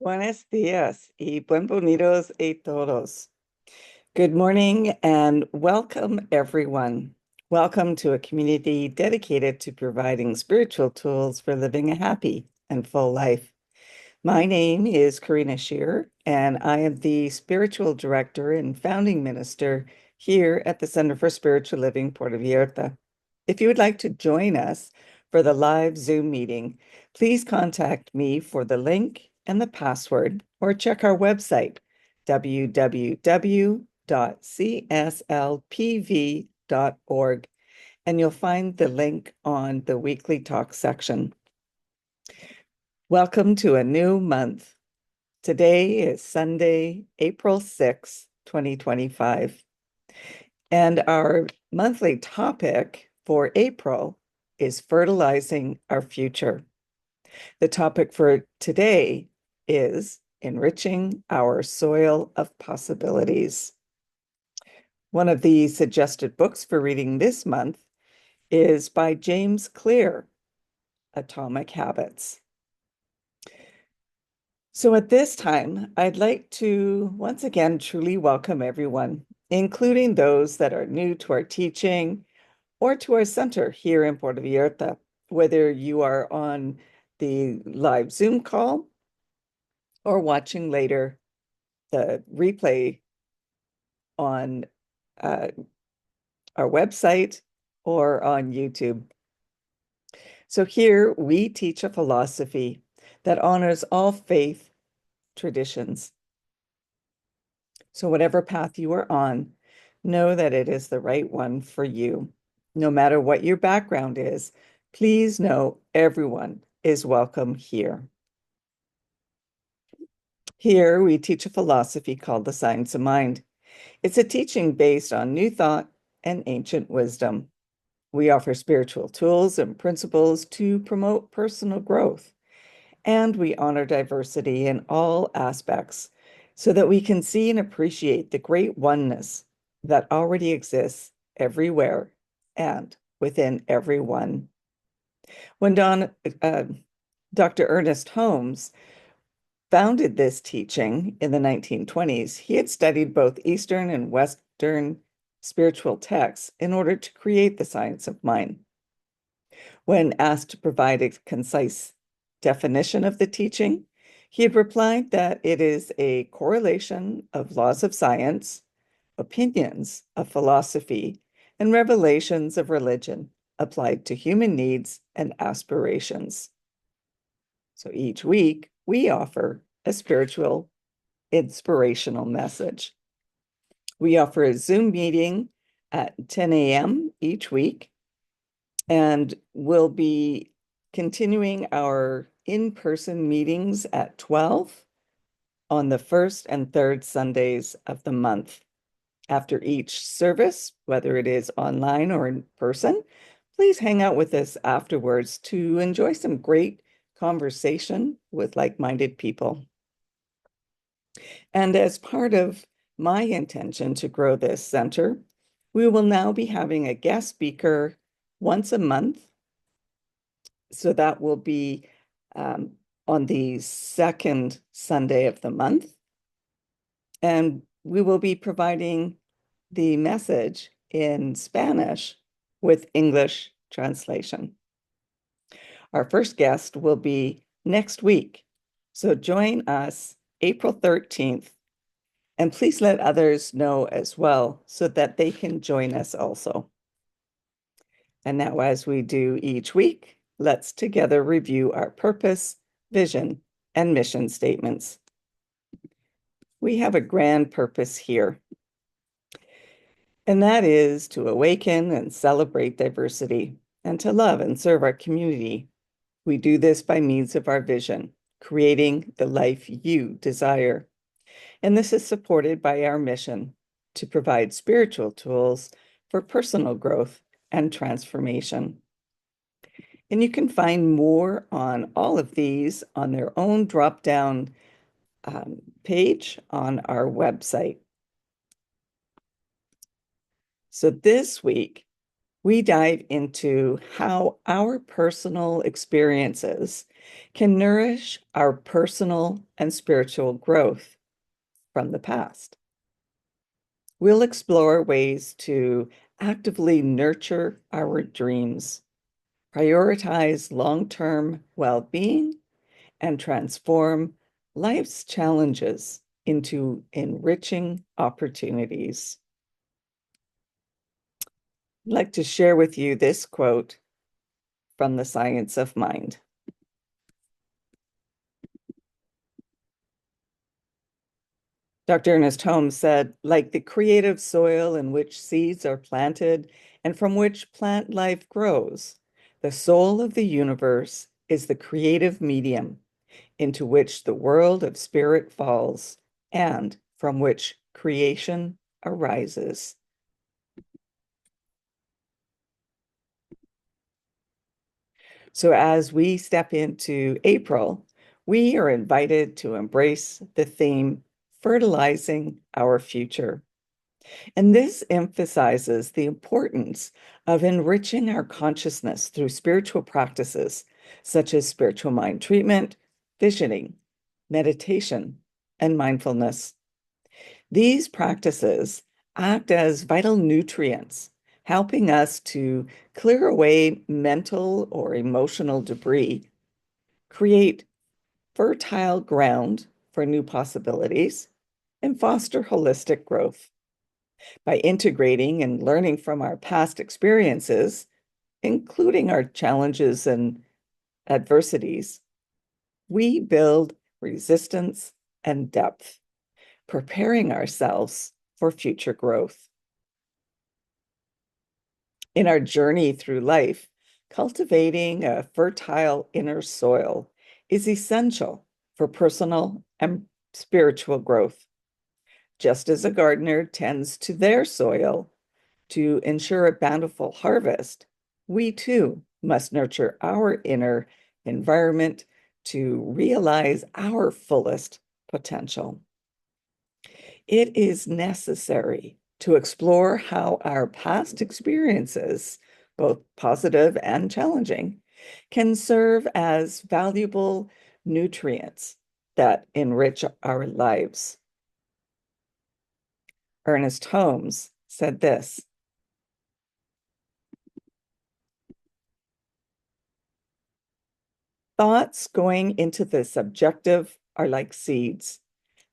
Buenos días y bienvenidos a todos. Good morning and welcome, everyone. Welcome to a community dedicated to providing spiritual tools for living a happy and full life. My name is Karina Shearer, and I am the spiritual director and founding minister here at the Center for Spiritual Living Puerto Vallarta. If you would like to join us for the live Zoom meeting, please contact me for the link and the password, or check our website, www.cslpv.org, and you'll find the link on the weekly talk section. Welcome to a new month. Today is Sunday, April 6th, 2025. And our monthly topic for April is fertilizing our future. The topic for today is enriching our soil of possibilities. One of the suggested books for reading this month is by James Clear, Atomic Habits. So at this time, I'd like to once again truly welcome everyone, including those that are new to our teaching or to our center here in Puerto Vallarta, whether you are on the live Zoom call or watching later the replay on our website or on YouTube. So here we teach a philosophy that honors all faith traditions. So whatever path you are on, know that it is the right one for you. No matter what your background is, please know everyone is welcome here. Here we teach a philosophy called the science of mind. It's a teaching based on new thought and ancient wisdom. We offer spiritual tools and principles to promote personal growth, and we honor diversity in all aspects so that we can see and appreciate the great oneness that already exists everywhere and within everyone. When Dr. Ernest Holmes founded this teaching in the 1920s, he had studied both Eastern and Western spiritual texts in order to create the science of mind. When asked to provide a concise definition of the teaching, he had replied that it is a correlation of laws of science, opinions of philosophy, and revelations of religion applied to human needs and aspirations. So each week, we offer a spiritual inspirational message. We offer a Zoom meeting at 10 a.m. each week, and we'll be continuing our in-person meetings at 12 on the first and third Sundays of the month. After each service, whether it is online or in person, please hang out with us afterwards to enjoy some great conversation with like-minded people. And as part of my intention to grow this center, we will now be having a guest speaker once a month. So that will be on the second Sunday of the month. And we will be providing the message in Spanish with English translation. Our first guest will be next week. So join us April 13th. And please let others know as well so that they can join us also. And now, as we do each week, let's together review our purpose, vision, and mission statements. We have a grand purpose here, and that is to awaken and celebrate diversity and to love and serve our community. We do this by means of our vision, creating the life you desire. And this is supported by our mission to provide spiritual tools for personal growth and transformation. And you can find more on all of these on their own drop-down page on our website. So this week, we dive into how our personal experiences can nourish our personal and spiritual growth from the past. We'll explore ways to actively nurture our dreams, prioritize long-term well-being, and transform life's challenges into enriching opportunities. I'd like to share with you this quote from The Science of Mind. Dr. Ernest Holmes said, like the creative soil in which seeds are planted and from which plant life grows, the soul of the universe is the creative medium into which the world of spirit falls and from which creation arises. So as we step into April, we are invited to embrace the theme, fertilizing our future. And this emphasizes the importance of enriching our consciousness through spiritual practices such as spiritual mind treatment, visioning, meditation, and mindfulness. These practices act as vital nutrients, helping us to clear away mental or emotional debris, create fertile ground for new possibilities, and foster holistic growth. By integrating and learning from our past experiences, including our challenges and adversities, we build resistance and depth, preparing ourselves for future growth. In our journey through life, cultivating a fertile inner soil is essential for personal and spiritual growth. Just as a gardener tends to their soil to ensure a bountiful harvest, we too must nurture our inner environment to realize our fullest potential. It is necessary to explore how our past experiences, both positive and challenging, can serve as valuable nutrients that enrich our lives. Ernest Holmes said this: thoughts going into the subjective are like seeds.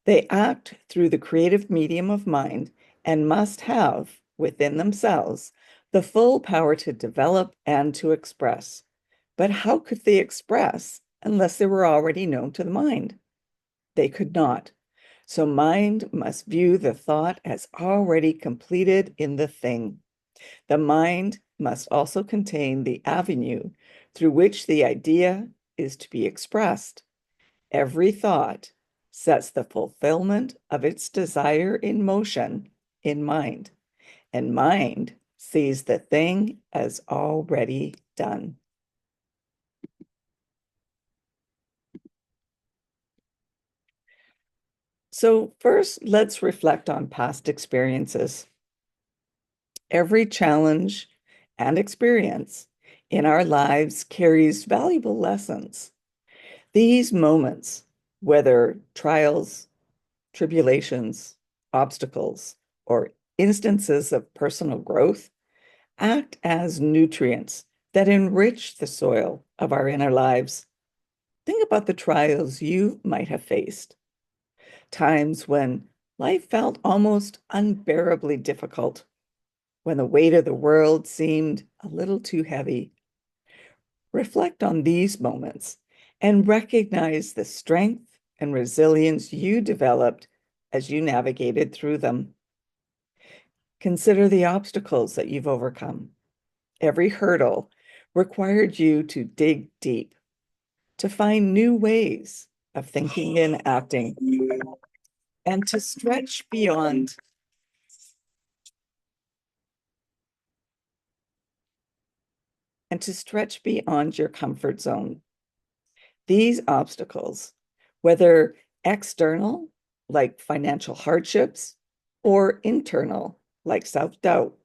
They act through the creative medium of mind and must have, within themselves, the full power to develop and to express. But how could they express unless they were already known to the mind? They could not. So mind must view the thought as already completed in the thing. The mind must also contain the avenue through which the idea is to be expressed. Every thought sets the fulfillment of its desire in motion in mind, and mind sees the thing as already done. So first, let's reflect on past experiences. Every challenge and experience in our lives carries valuable lessons. These moments, whether trials, tribulations, obstacles, or instances of personal growth, act as nutrients that enrich the soil of our inner lives. Think about the trials you might have faced, times when life felt almost unbearably difficult, when the weight of the world seemed a little too heavy. Reflect on these moments and recognize the strength and resilience you developed as you navigated through them. Consider the obstacles that you've overcome. Every hurdle required you to dig deep, to find new ways of thinking and acting, and to stretch beyond your comfort zone. These obstacles, whether external, like financial hardships, or internal, like self-doubt,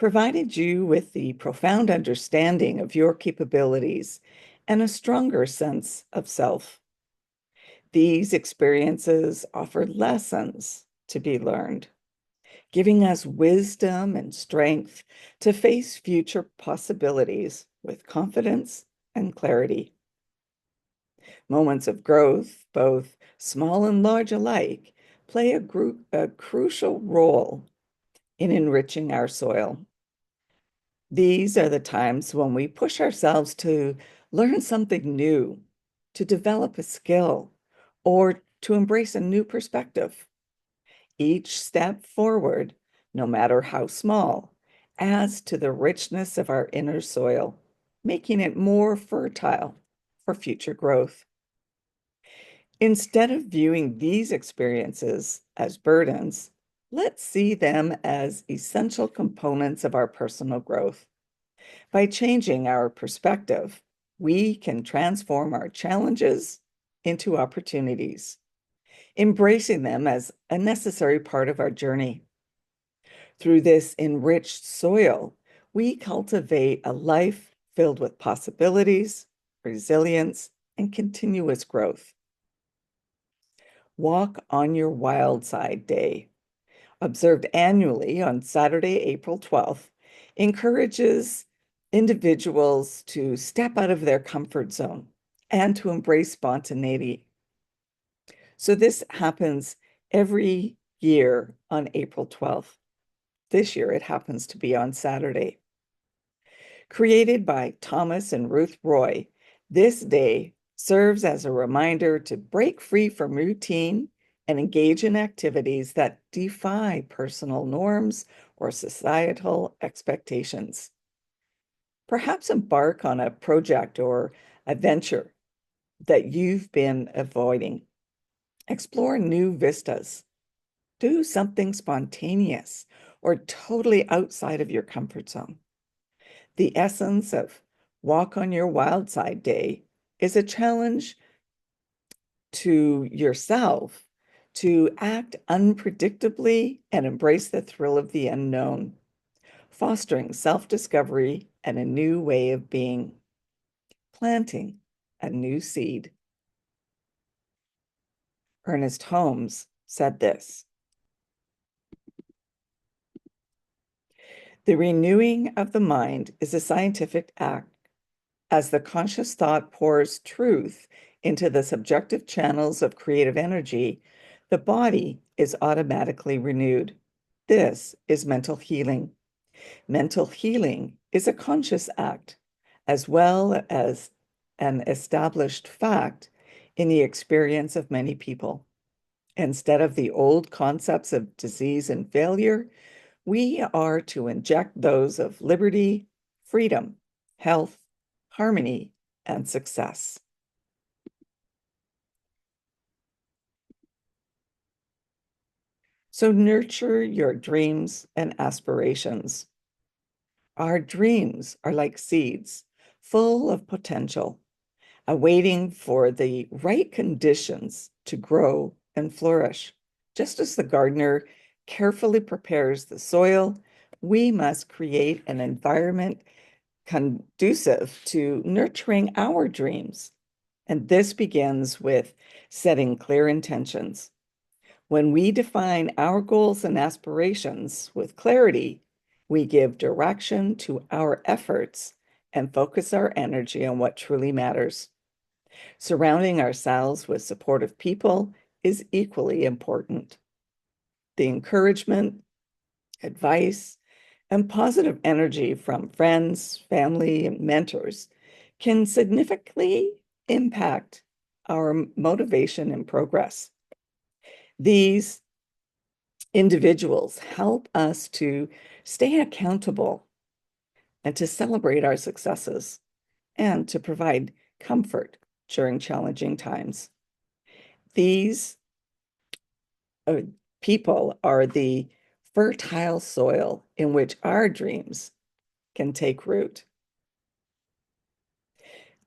provided you with the profound understanding of your capabilities and a stronger sense of self. These experiences offer lessons to be learned, giving us wisdom and strength to face future possibilities with confidence and clarity. Moments of growth, both small and large alike, play a crucial role in enriching our soil. These are the times when we push ourselves to learn something new, to develop a skill, or to embrace a new perspective. Each step forward, no matter how small, adds to the richness of our inner soil, making it more fertile for future growth. Instead of viewing these experiences as burdens, let's see them as essential components of our personal growth. By changing our perspective, we can transform our challenges into opportunities, embracing them as a necessary part of our journey. Through this enriched soil, we cultivate a life filled with possibilities, resilience, and continuous growth. Walk on Your Wild Side Day, observed annually on Saturday, April 12th, encourages individuals to step out of their comfort zone and to embrace spontaneity. So this happens every year on April 12th. This year, it happens to be on Saturday. Created by Thomas and Ruth Roy, this day serves as a reminder to break free from routine and engage in activities that defy personal norms or societal expectations. Perhaps embark on a project or a venture that you've been avoiding. Explore new vistas. Do something spontaneous or totally outside of your comfort zone. The essence of Walk on Your Wild Side Day is a challenge to yourself to act unpredictably and embrace the thrill of the unknown, fostering self-discovery and a new way of being, planting a new seed. Ernest Holmes said this: "The renewing of the mind is a scientific act. As the conscious thought pours truth into the subjective channels of creative energy, the body is automatically renewed. This is mental healing. Mental healing is a conscious act, as well as an established fact in the experience of many people. Instead of the old concepts of disease and failure, we are to inject those of liberty, freedom, health, harmony, and success." So nurture your dreams and aspirations. Our dreams are like seeds, full of potential, awaiting for the right conditions to grow and flourish. Just as the gardener carefully prepares the soil, we must create an environment conducive to nurturing our dreams. And this begins with setting clear intentions. When we define our goals and aspirations with clarity, we give direction to our efforts and focus our energy on what truly matters. Surrounding ourselves with supportive people is equally important. The encouragement, advice, and positive energy from friends, family, and mentors can significantly impact our motivation and progress. These individuals help us to stay accountable and to celebrate our successes and to provide comfort during challenging times. These people are the fertile soil in which our dreams can take root.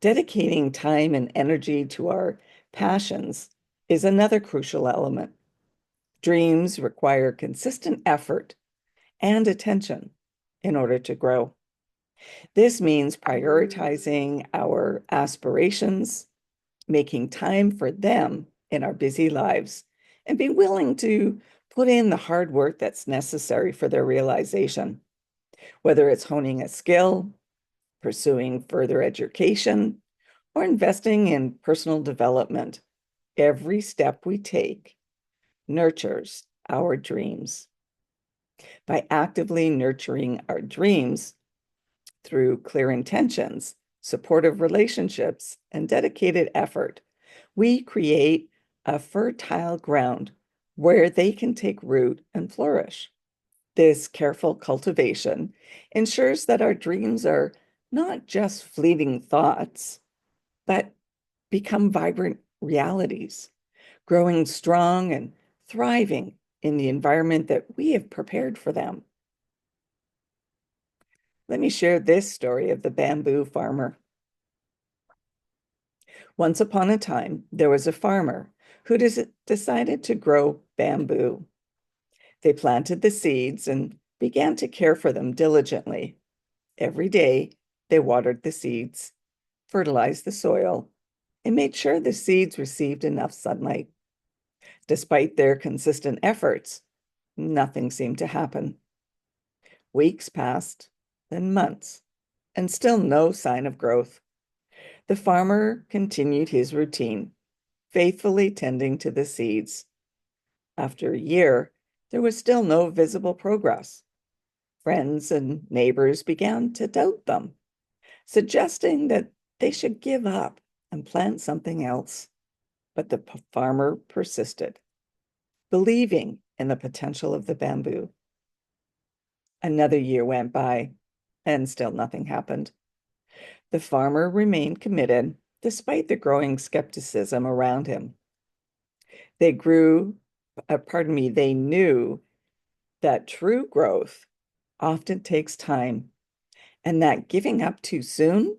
Dedicating time and energy to our passions is another crucial element. Dreams require consistent effort and attention. in order to grow. This means prioritizing our aspirations, making time for them in our busy lives, and be willing to put in the hard work that's necessary for their realization, whether it's honing a skill, pursuing further education, or investing in personal development. Every step we take nurtures our dreams. By actively nurturing our dreams through clear intentions, supportive relationships, and dedicated effort, we create a fertile ground where they can take root and flourish. This careful cultivation ensures that our dreams are not just fleeting thoughts, but become vibrant realities, growing strong and thriving in the environment that we have prepared for them. Let me share this story of the bamboo farmer. Once upon a time, there was a farmer who decided to grow bamboo. They planted the seeds and began to care for them diligently. Every day, they watered the seeds, fertilized the soil, and made sure the seeds received enough sunlight. Despite their consistent efforts, nothing seemed to happen. Weeks passed, then months, and still no sign of growth. The farmer continued his routine, faithfully tending to the seeds. After a year, there was still no visible progress. Friends and neighbors began to doubt them, suggesting that they should give up and plant something else. But the farmer persisted, believing in the potential of the bamboo. Another year went by, and still nothing happened. The farmer remained committed despite the growing skepticism around him. They knew that true growth often takes time, and that giving up too soon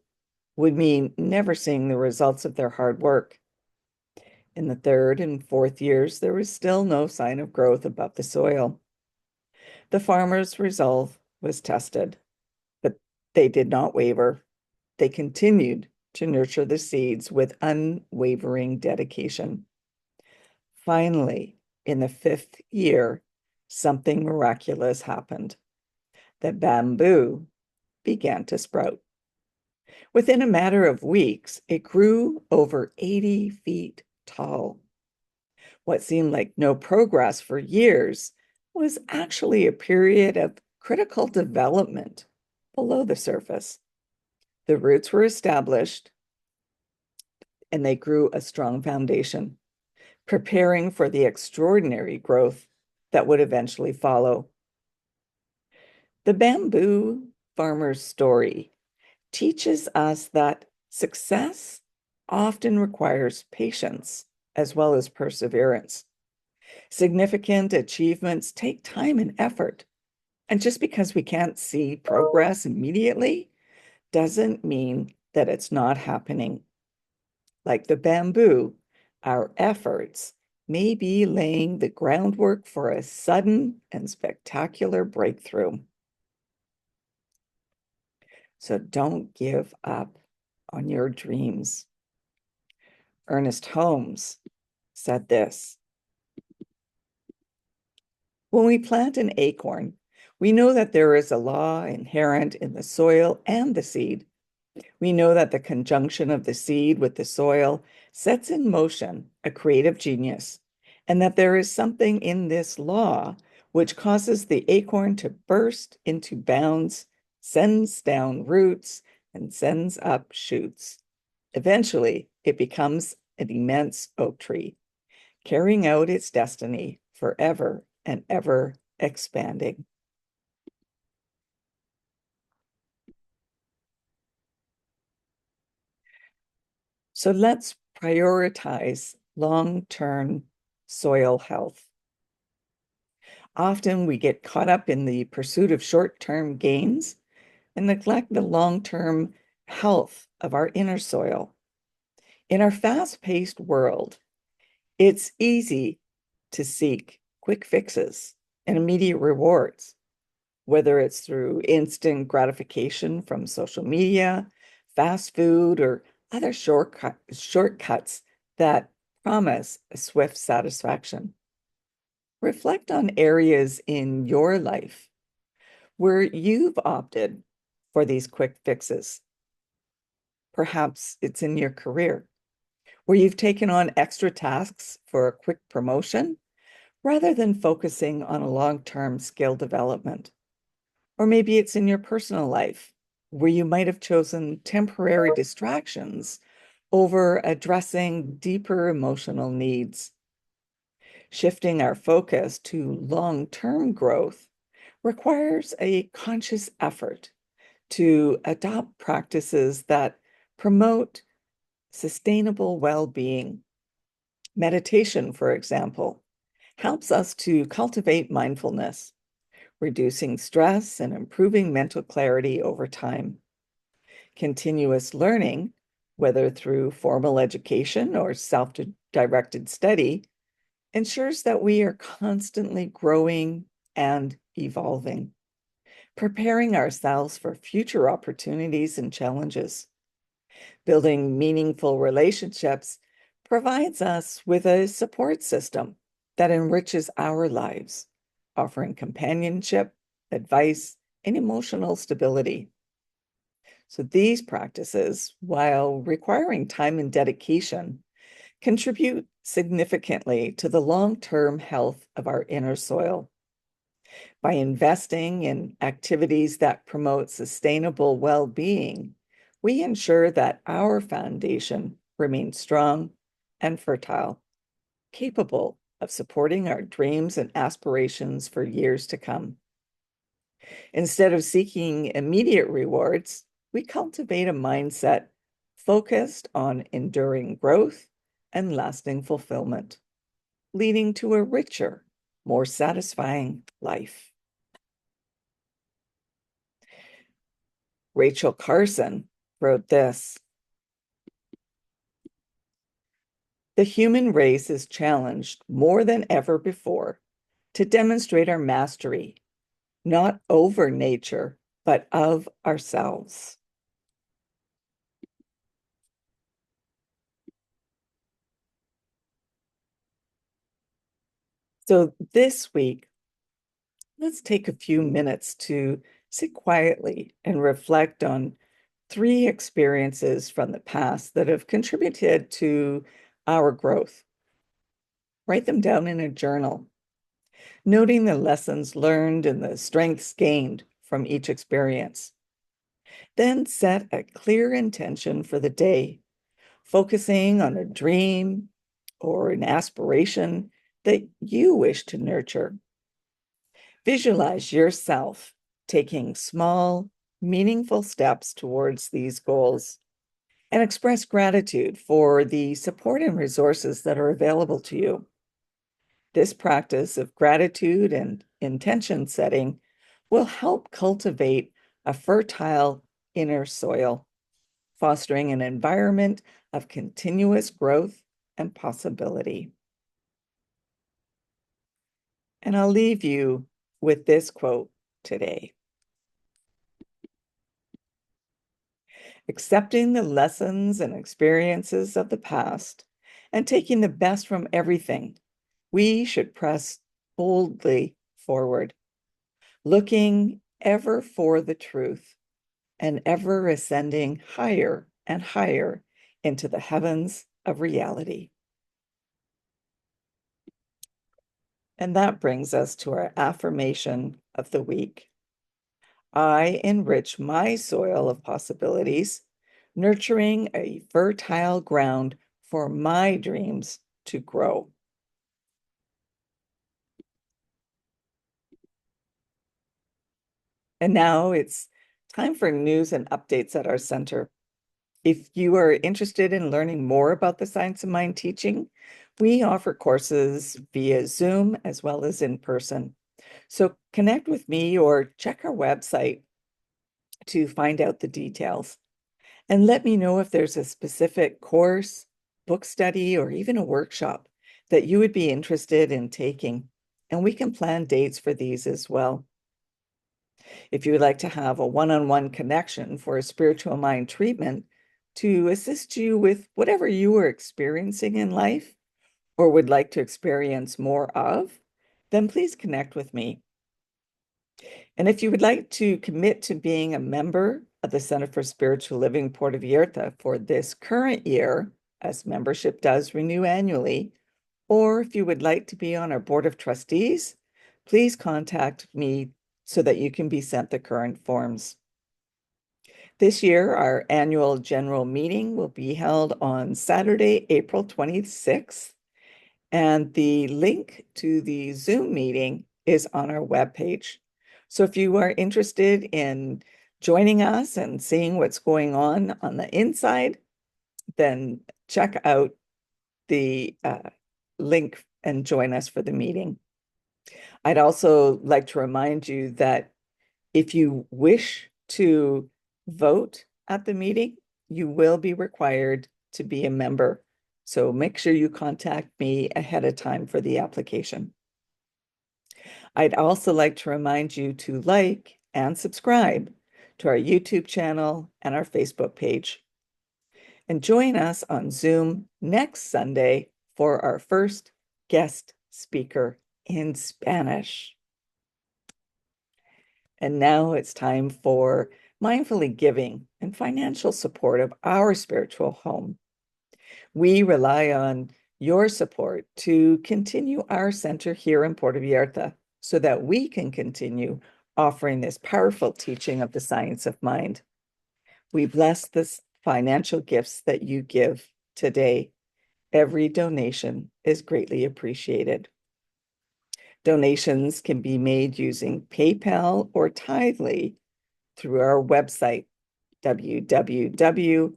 would mean never seeing the results of their hard work. In the third and fourth years, there was still no sign of growth above the soil. The farmer's resolve was tested, but they did not waver. They continued to nurture the seeds with unwavering dedication. Finally, in the fifth year, something miraculous happened. The bamboo began to sprout. Within a matter of weeks, it grew over 80 feet tall. What seemed like no progress for years was actually a period of critical development below the surface. The roots were established and they grew a strong foundation, preparing for the extraordinary growth that would eventually follow. The bamboo farmer's story teaches us that success often requires patience as well as perseverance. Significant achievements take time and effort. And just because we can't see progress immediately doesn't mean that it's not happening. Like the bamboo, our efforts may be laying the groundwork for a sudden and spectacular breakthrough. So don't give up on your dreams. Ernest Holmes said this: when we plant an acorn, we know that there is a law inherent in the soil and the seed. We know that the conjunction of the seed with the soil sets in motion a creative genius, and that there is something in this law which causes the acorn to burst into bounds, sends down roots, and sends up shoots. Eventually, it becomes an immense oak tree, carrying out its destiny forever and ever expanding. So let's prioritize long-term soil health. Often we get caught up in the pursuit of short-term gains and neglect the long-term health of our inner soil. In our fast-paced world, it's easy to seek quick fixes and immediate rewards. whether it's through instant gratification from social media, fast food, or other shortcuts that promise a swift satisfaction. Reflect on areas in your life where you've opted for these quick fixes. Perhaps it's in your career, where you've taken on extra tasks for a quick promotion rather than focusing on a long-term skill development. Or maybe it's in your personal life, where you might have chosen temporary distractions over addressing deeper emotional needs. Shifting our focus to long-term growth requires a conscious effort to adopt practices that promote sustainable well-being. Meditation, for example, helps us to cultivate mindfulness, reducing stress and improving mental clarity over time. Continuous learning, whether through formal education or self-directed study, ensures that we are constantly growing and evolving, preparing ourselves for future opportunities and challenges. Building meaningful relationships provides us with a support system that enriches our lives, offering companionship, advice, and emotional stability. So these practices, while requiring time and dedication, contribute significantly to the long-term health of our inner soil. By investing in activities that promote sustainable well-being, we ensure that our foundation remains strong and fertile, capable of supporting our dreams and aspirations for years to come. Instead of seeking immediate rewards, we cultivate a mindset focused on enduring growth and lasting fulfillment, leading to a richer, more satisfying life. Rachel Carson wrote this: "The human race is challenged more than ever before to demonstrate our mastery, not over nature, but of ourselves." So this week, let's take a few minutes to sit quietly and reflect on 3 experiences from the past that have contributed to our growth. Write them down in a journal, noting the lessons learned and the strengths gained from each experience. Then set a clear intention for the day, focusing on a dream or an aspiration that you wish to nurture. Visualize yourself taking small, meaningful steps towards these goals, and express gratitude for the support and resources that are available to you. This practice of gratitude and intention setting will help cultivate a fertile inner soil, fostering an environment of continuous growth and possibility. And I'll leave you with this quote today: "Accepting the lessons and experiences of the past and taking the best from everything, we should press boldly forward, looking ever for the truth and ever ascending higher and higher into the heavens of reality." And that brings us to our affirmation of the week. I enrich my soil of possibilities, nurturing a fertile ground for my dreams to grow. And now it's time for news and updates at our center. If you are interested in learning more about the Science of Mind teaching, we offer courses via Zoom as well as in person. So connect with me or check our website to find out the details. And let me know if there's a specific course, book study, or even a workshop that you would be interested in taking. And we can plan dates for these as well. If you would like to have a one-on-one connection for a spiritual mind treatment to assist you with whatever you are experiencing in life or would like to experience more of, then please connect with me. And if you would like to commit to being a member of the Center for Spiritual Living Puerto Vallarta for this current year, as membership does renew annually, or if you would like to be on our board of trustees, please contact me so that you can be sent the current forms. This year, our annual general meeting will be held on Saturday, April 26th, and the link to the Zoom meeting is on our webpage. So if you are interested in joining us and seeing what's going on the inside, then check out the link and join us for the meeting. I'd also like to remind you that if you wish to vote at the meeting, you will be required to be a member. So make sure you contact me ahead of time for the application. I'd also like to remind you to like and subscribe to our YouTube channel and our Facebook page. And join us on Zoom next Sunday for our first guest speaker in Spanish. And now it's time for mindfully giving and financial support of our spiritual home. We rely on your support to continue our center here in Puerto Vallarta so that we can continue offering this powerful teaching of the science of mind. We bless the financial gifts that you give today. Every donation is greatly appreciated. Donations can be made using PayPal or Tithely through our website, www.cslpv.org.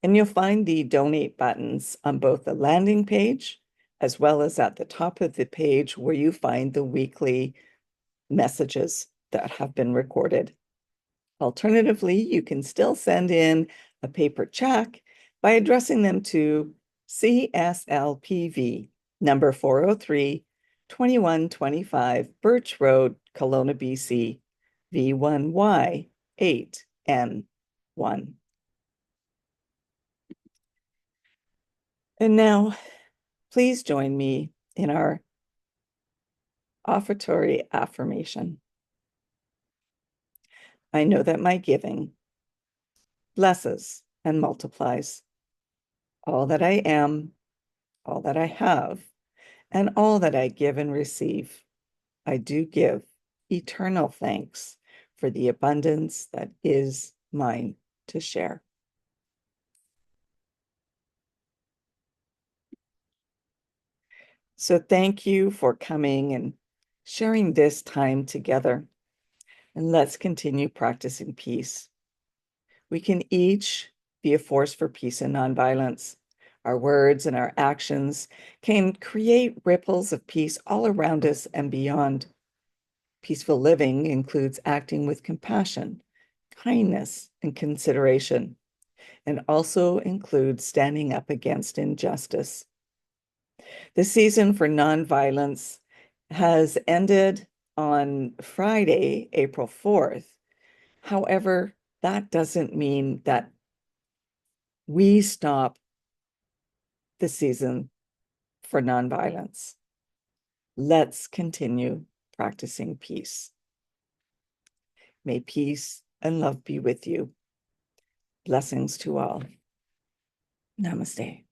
And you'll find the donate buttons on both the landing page as well as at the top of the page where you find the weekly messages that have been recorded. Alternatively, you can still send in a paper check by addressing them to CSLPV, number 403, 2125 Birch Road, Kelowna, BC, V1Y 8N1. And now, please join me in our offertory affirmation. I know that my giving blesses and multiplies all that I am, all that I have, and all that I give and receive. I do give eternal thanks for the abundance that is mine to share. So thank you for coming and sharing this time together. And let's continue practicing peace. We can each be a force for peace and nonviolence. Our words and our actions can create ripples of peace all around us and beyond. Peaceful living includes acting with compassion, kindness, and consideration, and also includes standing up against injustice. The season for nonviolence has ended on Friday, April 4th. However, that doesn't mean that we stop the season for nonviolence. Let's continue practicing peace. May peace and love be with you. Blessings to all. Namaste.